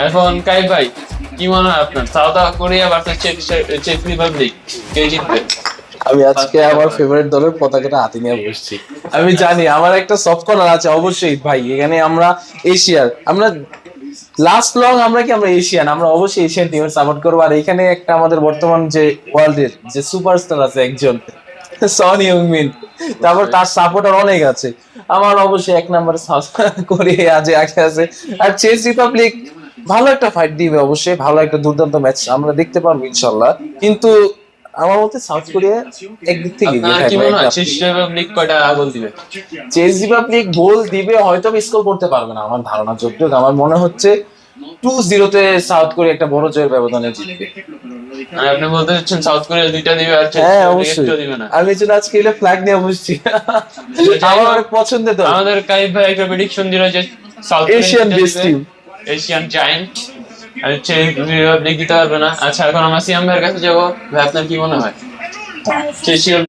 এখন কাইফ ভাই, কি মনে হয় আপনার সাউথ কোরিয়া ভার্সেস চেক রিপাবলিক কে জিতবে? আমি আজকে আমার ফেভারিট দলের পতাকাটা হাতে নিয়ে বসছি। আমি জানি আমার একটা সফট কর্নার আছে অবশ্যই ভাই, এখানে আমরা এশিয়ার, আমরা লাস্ট লং আমরা কি আমরা এশিয়ান, আমরা অবশ্যই এশিয়ান টিমের সাপোর্ট করবো। আর এখানে একটা আমাদের বর্তমান যে ওয়ার্ল্ডের যে সুপারস্টার আছে একজন, সন হিউংমিন, তারপর তার সাপোর্টার অনেক আছে। আমার অবশ্যই এক নম্বরে সাউথ কোরিয়া আজ আগে আছে। আর চেক রিপাবলিক ভালো একটা ফাইট দিবে, অবশ্যই ভালো একটা দুর্দান্ত ম্যাচ আমরা দেখতে পারবো ইনশাল্লাহ। কিন্তু আমার মতে সাউথ কোরিয়া একদিক থেকে আপনার কি মনে হয় চেক রিপাবলিক কয়টা গোল দিবে? চেক রিপাবলিক গোল দিবে, হয়তো স্কোর করতে পারবে না আমার ধারণা যতটুকু আমার মনে হচ্ছে 2-0 সাউথ কোরিয়া একটা বড় জয়ের ব্যবধানে জিতবে। মানে আপনি বলতে চাচ্ছেন সাউথ কোরিয়া দুইটা দিবে আর চেক হ্যাঁ রিপাবলিক অবশ্যই, একটা দিবে না? আমি যেন আজকে এলে ফ্ল্যাগ নিয়ে বসছি। আমার অনেক পছন্দের দল, আমাদের কাইফ ভাই একটা প্রেডিকশন দিল যে South Asian best team, Asian giant আর চেক রিপাবলিক দিতে পারবে না। আচ্ছা, এখন আমরা সিয়াম ভাইয়ের কাছে যাবো। ভাই আপনার কি মনে হয়?